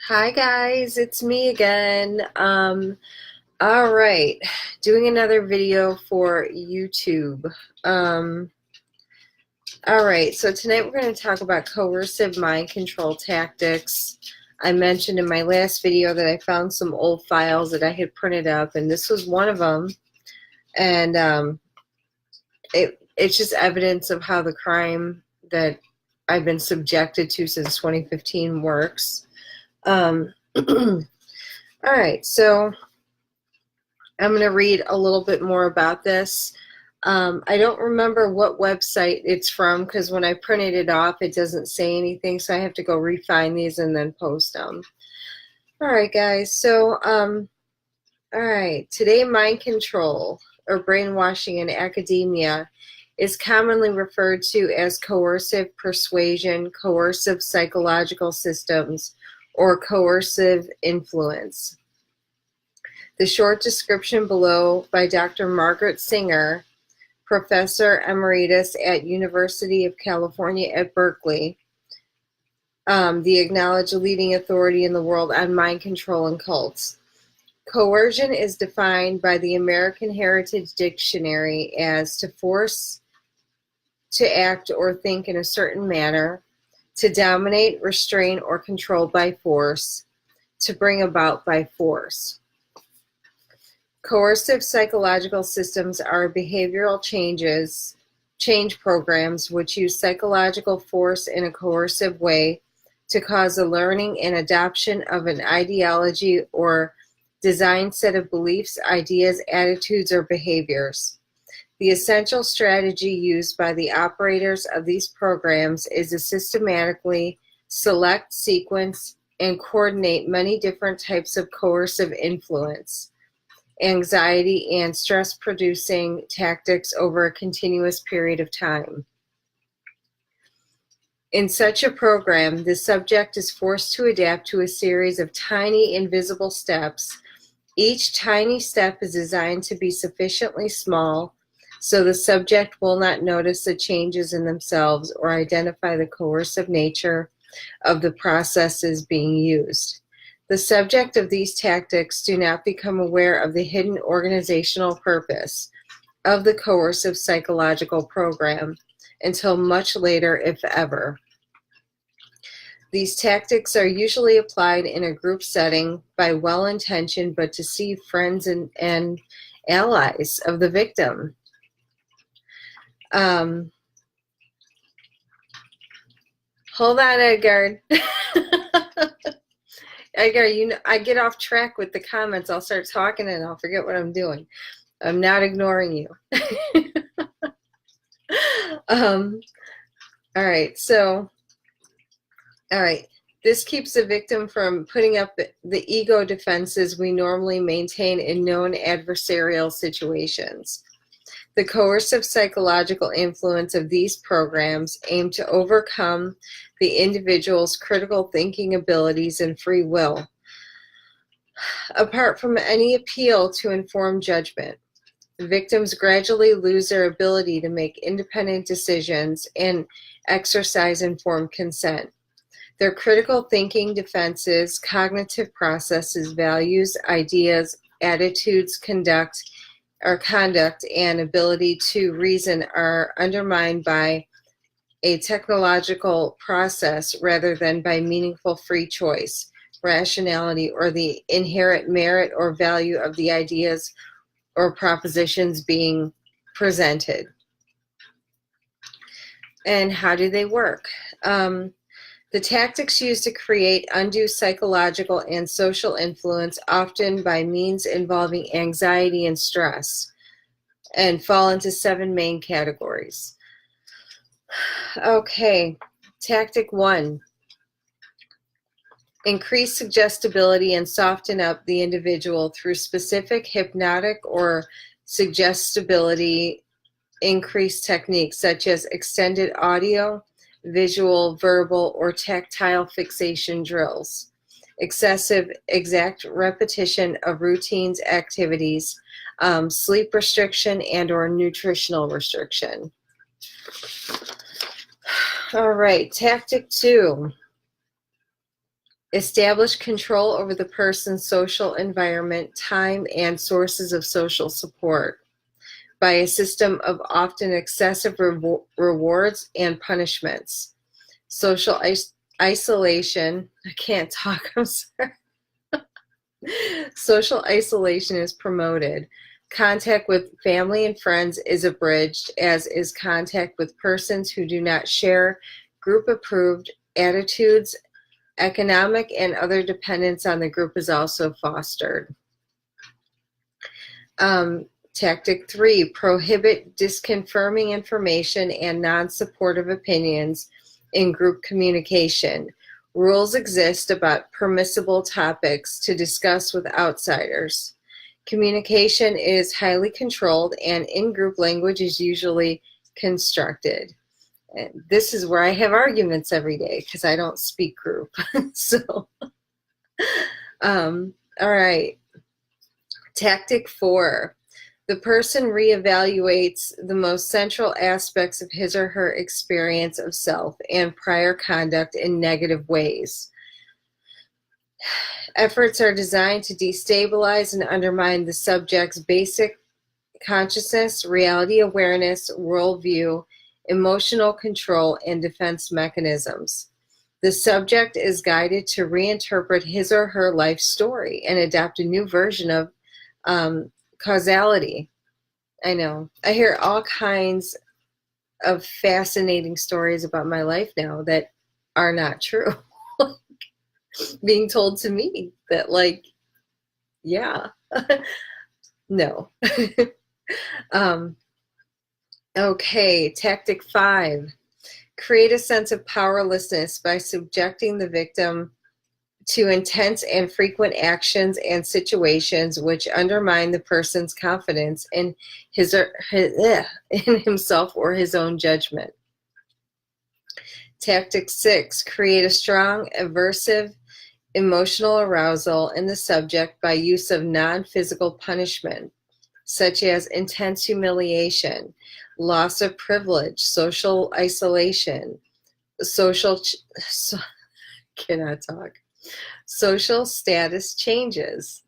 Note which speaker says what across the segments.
Speaker 1: Hi guys, it's me again. All right, doing another video for YouTube. Um, all right, so tonight we're going to talk about coercive mind control tactics. I mentioned in my last video that I found some old files that I had printed up, and this was one of them. And it's just evidence of how the crime that I've been subjected to since 2015 works. All right, so I'm going to read a little bit more about this. I don't remember what website it's from because when I printed it off, it doesn't say anything, so I have to go refine these and then post them. All right, guys. So, all right. Today, mind control or brainwashing in academia is commonly referred to as coercive persuasion, coercive psychological systems, or coercive influence. The short description below by Dr. Margaret Singer, Professor Emeritus at University of California at Berkeley, the acknowledged leading authority in the world on mind control and cults. Coercion is defined by the American Heritage Dictionary as to force to act or think in a certain manner, to dominate, restrain, or control by force, to bring about by force. Coercive psychological systems are behavioral change programs which use psychological force in a coercive way to cause the learning and adoption of an ideology or designed set of beliefs, ideas, attitudes, or behaviors. The essential strategy used by the operators of these programs is to systematically select, sequence, and coordinate many different types of coercive influence, anxiety, and stress-producing tactics over a continuous period of time. In such a program, the subject is forced to adapt to a series of tiny, invisible steps. Each tiny step is designed to be sufficiently small so the subject will not notice the changes in themselves or identify the coercive nature of the processes being used. The subject of these tactics do not become aware of the hidden organizational purpose of the coercive psychological program until much later, if ever. These tactics are usually applied in a group setting by well-intentioned but deceived friends and allies of the victim. Hold on, Edgar. Edgar, I get off track with the comments. I'll start talking and I'll forget what I'm doing. I'm not ignoring you. All right, so, all right. This keeps the victim from putting up the ego defenses we normally maintain in known adversarial situations. The coercive psychological influence of these programs aim to overcome the individual's critical thinking abilities and free will, apart from any appeal to informed judgment. Victims gradually lose their ability to make independent decisions and exercise informed consent. Their critical thinking defenses, cognitive processes, values, ideas, attitudes, conduct, and ability to reason are undermined by a technological process rather than by meaningful free choice, rationality, or the inherent merit or value of the ideas or propositions being presented. And how do they work? The tactics used to create undue psychological and social influence, often by means involving anxiety and stress, and fall into 7 main categories. Okay, tactic 1. Increase suggestibility and soften up the individual through specific hypnotic or suggestibility increase techniques such as extended audio, visual, verbal, or tactile fixation drills, excessive exact repetition of routines, activities, sleep restriction, and or nutritional restriction. All right, tactic 2. Establish control over the person's social environment, time, and sources of social support by a system of often excessive rewards and punishments. Social isolation, I can't talk, I'm sorry. Social isolation is promoted. Contact with family and friends is abridged, as is contact with persons who do not share group-approved attitudes. Economic and other dependence on the group is also fostered. Tactic 3, prohibit disconfirming information and non-supportive opinions in group communication. Rules exist about permissible topics to discuss with outsiders. Communication is highly controlled, and in-group language is usually constructed. And this is where I have arguments every day because I don't speak group. So, all right. Tactic 4. The person reevaluates the most central aspects of his or her experience of self and prior conduct in negative ways. Efforts are designed to destabilize and undermine the subject's basic consciousness, reality awareness, worldview, emotional control, and defense mechanisms. The subject is guided to reinterpret his or her life story and adopt a new version of causality. I know. I hear all kinds of fascinating stories about my life now that are not true. Being told to me that, like, yeah, no. Okay, tactic 5. Create a sense of powerlessness by subjecting the victim to intense and frequent actions and situations which undermine the person's confidence in in himself or his own judgment. Tactic 6, create a strong aversive emotional arousal in the subject by use of non-physical punishment, such as intense humiliation, loss of privilege, social isolation, cannot talk. Social status changes.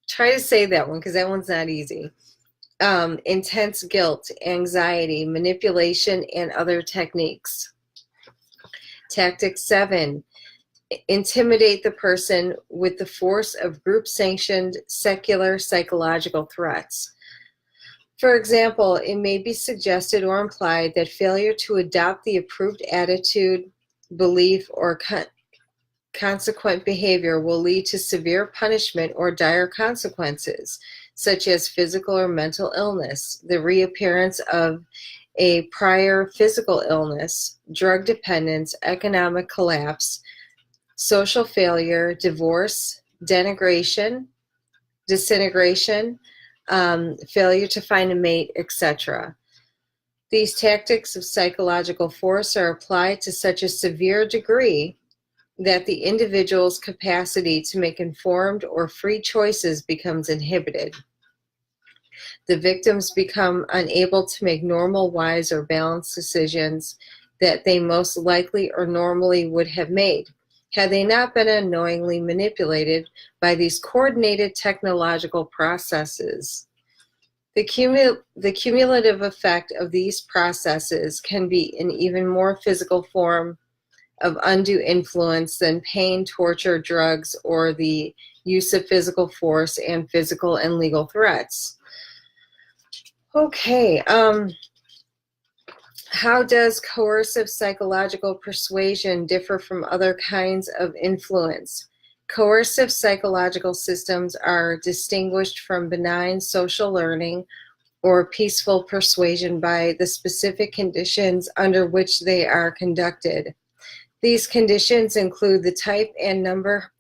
Speaker 1: Try to say that one because that one's not easy. Intense guilt, anxiety, manipulation, and other techniques. Tactic 7, intimidate the person with the force of group-sanctioned secular psychological threats. For example, it may be suggested or implied that failure to adopt the approved attitude, belief, or consequent behavior will lead to severe punishment or dire consequences, such as physical or mental illness, the reappearance of a prior physical illness, drug dependence, economic collapse, social failure, divorce, denigration, disintegration, failure to find a mate, etc. These tactics of psychological force are applied to such a severe degree that the individual's capacity to make informed or free choices becomes inhibited. The victims become unable to make normal, wise, or balanced decisions that they most likely or normally would have made had they not been unknowingly manipulated by these coordinated technological processes. The cumulative effect of these processes can be an even more physical form of undue influence than pain, torture, drugs, or the use of physical force and physical and legal threats. Okay, how does coercive psychological persuasion differ from other kinds of influence? Coercive psychological systems are distinguished from benign social learning or peaceful persuasion by the specific conditions under which they are conducted. These conditions include the type and number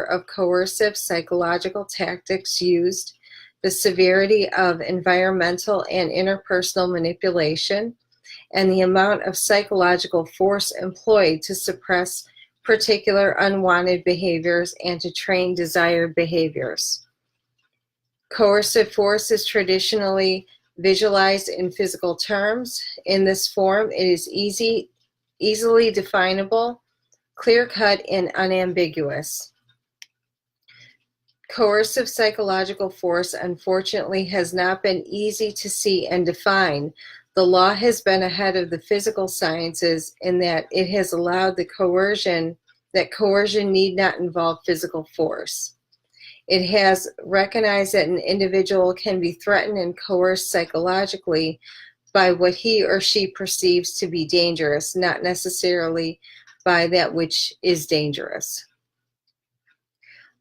Speaker 1: of coercive psychological tactics used, the severity of environmental and interpersonal manipulation, and the amount of psychological force employed to suppress particular unwanted behaviors and to train desired behaviors. Coercive force is traditionally visualized in physical terms. In this form, it is easy easily definable, clear-cut, and unambiguous. Coercive psychological force, unfortunately, has not been easy to see and define. The law has been ahead of the physical sciences in that it has allowed that coercion need not involve physical force. It has recognized that an individual can be threatened and coerced psychologically by what he or she perceives to be dangerous, not necessarily by that which is dangerous.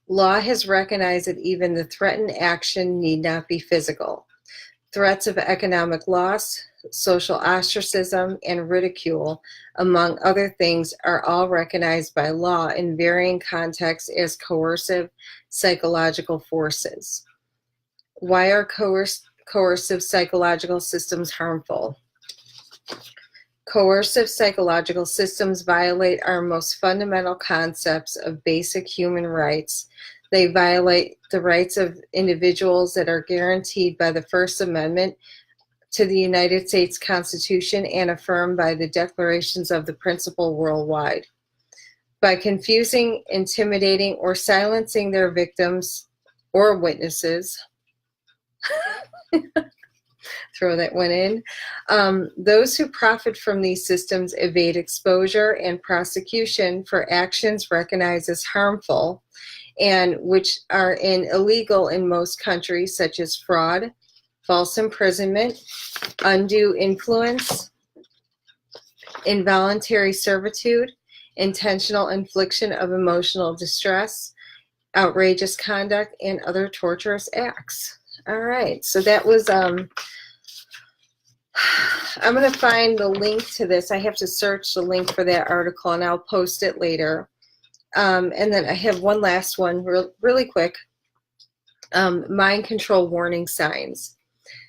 Speaker 1: Law has recognized that even the threatened action need not be physical. Threats of economic loss, social ostracism, and ridicule, among other things, are all recognized by law in varying contexts as coercive psychological forces. Why are coercive psychological systems harmful? Coercive psychological systems violate our most fundamental concepts of basic human rights. They violate the rights of individuals that are guaranteed by the First Amendment to the United States Constitution and affirmed by the declarations of the principle worldwide. By confusing, intimidating, or silencing their victims or witnesses, throw that one in. Those who profit from these systems evade exposure and prosecution for actions recognized as harmful and which are illegal in most countries, such as fraud, false imprisonment, undue influence, involuntary servitude, intentional infliction of emotional distress, outrageous conduct, and other torturous acts. All right, so that was, I'm going to find the link to this. I have to search the link for that article, and I'll post it later. And then I have one last one, really quick. Mind control warning signs.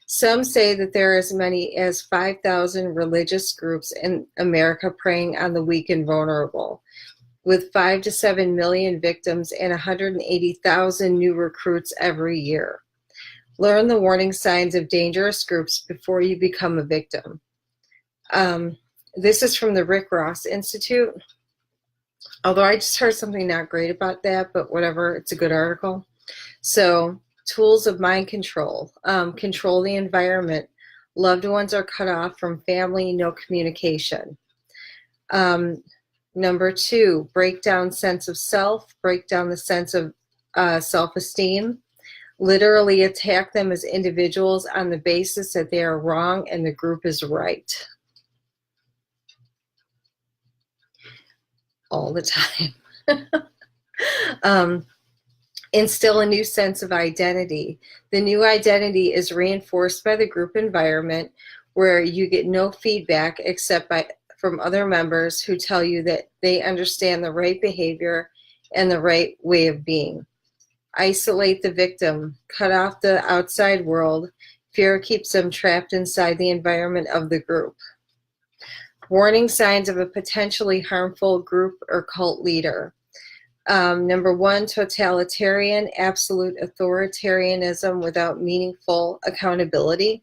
Speaker 1: Some say that there are as many as 5,000 religious groups in America preying on the weak and vulnerable, with 5 to 7 million victims and 180,000 new recruits every year. Learn the warning signs of dangerous groups before you become a victim. This is from the Rick Ross Institute. Although I just heard something not great about that, but whatever, it's a good article. So, tools of mind control. Control the environment. Loved ones are cut off from family, no communication. Number 2, break down sense of self, break down the sense of self-esteem. Literally attack them as individuals on the basis that they are wrong and the group is right. All the time. Instill a new sense of identity. The new identity is reinforced by the group environment where you get no feedback except from other members who tell you that they understand the right behavior and the right way of being. Isolate the victim. Cut off the outside world. Fear keeps them trapped inside the environment of the group. Warning signs of a potentially harmful group or cult leader. Number 1, totalitarian, absolute authoritarianism without meaningful accountability.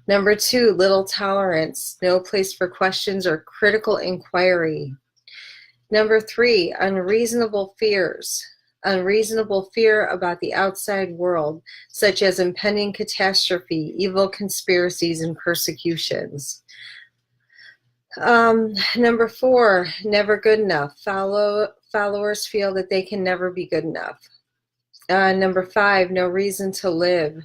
Speaker 1: Number 2, little tolerance, no place for questions or critical inquiry. Number 3, unreasonable fears. Unreasonable fear about the outside world, such as impending catastrophe, evil conspiracies, and persecutions. Number 4, never good enough. Followers feel that they can never be good enough. Number 5, no reason to live.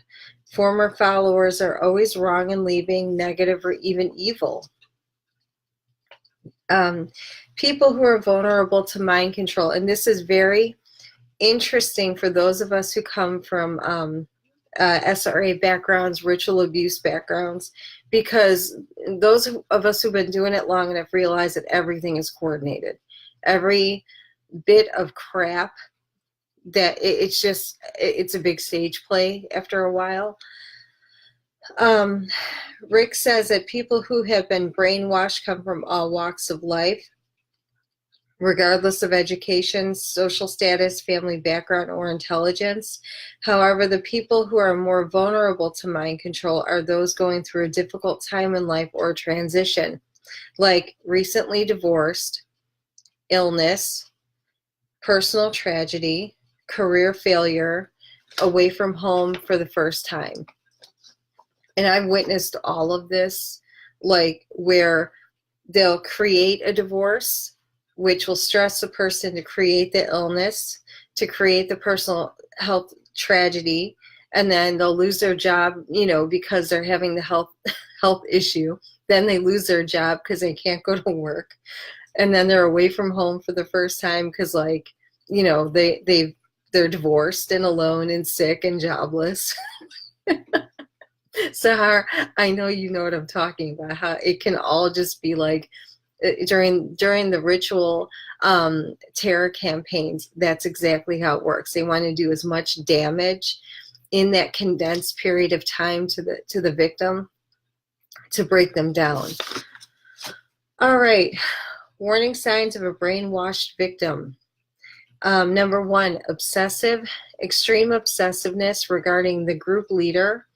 Speaker 1: Former followers are always wrong and leaving, negative, or even evil. People who are vulnerable to mind control, and this is very interesting for those of us who come from SRA backgrounds, ritual abuse backgrounds, because those of us who've been doing it long enough realize that everything is coordinated. Every bit of crap that it's a big stage play after a while. Rick says that people who have been brainwashed come from all walks of life, regardless of education, social status, family background, or intelligence. However, the people who are more vulnerable to mind control are those going through a difficult time in life or transition. like recently divorced, illness, personal tragedy, career failure, away from home for the first time. And I've witnessed all of this, like where they'll create a divorce, which will stress the person to create the illness, to create the personal health tragedy, and then they'll lose their job, because they're having the health issue. Then they lose their job because they can't go to work, and then they're away from home for the first time because, they're divorced and alone and sick and jobless. So I know you know what I'm talking about, how it can all just be like during the ritual terror campaigns. That's exactly how it works. They want to do as much damage in that condensed period of time to the victim to break them down. All right, warning signs of a brainwashed victim. Number 1, extreme obsessiveness regarding the group leader,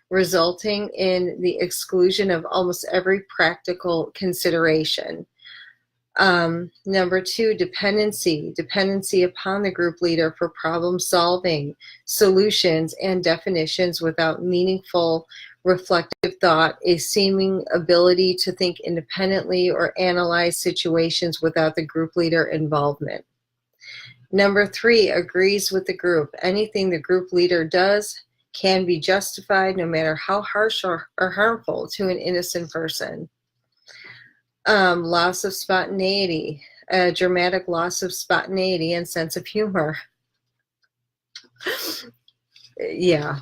Speaker 1: resulting in the exclusion of almost every practical consideration. Number 2, dependency upon the group leader for problem solving, solutions, and definitions without meaningful reflective thought, a seeming ability to think independently or analyze situations without the group leader involvement. Number 3, agrees with the group. Anything the group leader does can be justified, no matter how harsh or harmful to an innocent person. Loss of spontaneity, a dramatic loss of spontaneity and sense of humor. Yeah.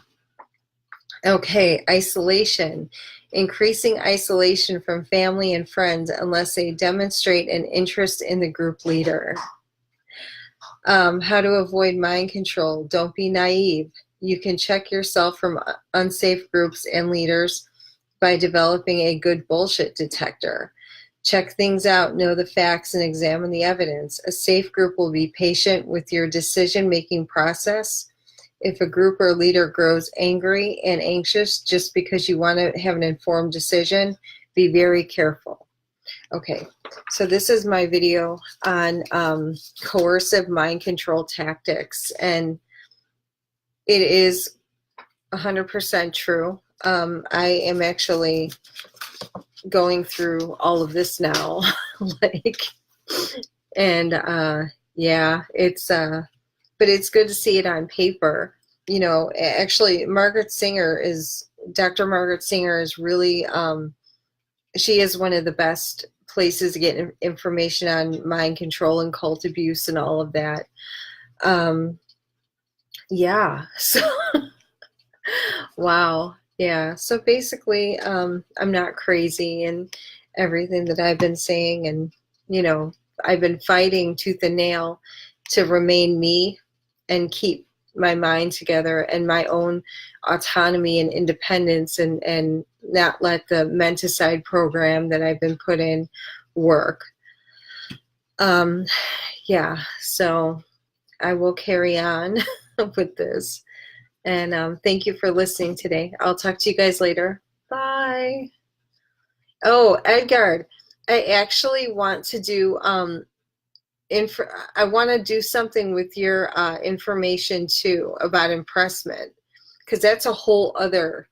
Speaker 1: Okay, isolation. Increasing isolation from family and friends unless they demonstrate an interest in the group leader. How to avoid mind control. Don't be naive. You can check yourself from unsafe groups and leaders by developing a good bullshit detector. Check things out, know the facts, and examine the evidence. A safe group will be patient with your decision-making process. If a group or leader grows angry and anxious just because you want to have an informed decision, be very careful. Okay, so this is my video on coercive mind control tactics, and it is 100% true. I am actually going through all of this now, yeah, it's but it's good to see it on paper. Actually, Dr. Margaret Singer is really, she is one of the best places to get information on mind control and cult abuse and all of that. Yeah, so wow. Yeah, so basically, I'm not crazy and everything that I've been saying, and I've been fighting tooth and nail to remain me and keep my mind together and my own autonomy and independence, and not let the menticide program that I've been put in work. Yeah, so I will carry on with this. And thank you for listening today. I'll talk to you guys later. Bye. Oh, Edgard, I actually want to do I want to do something with your information too about impressment, because that's a whole other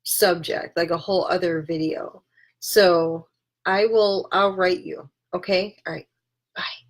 Speaker 1: subject, like a whole other video. So I'll write you. Okay. All right. Bye.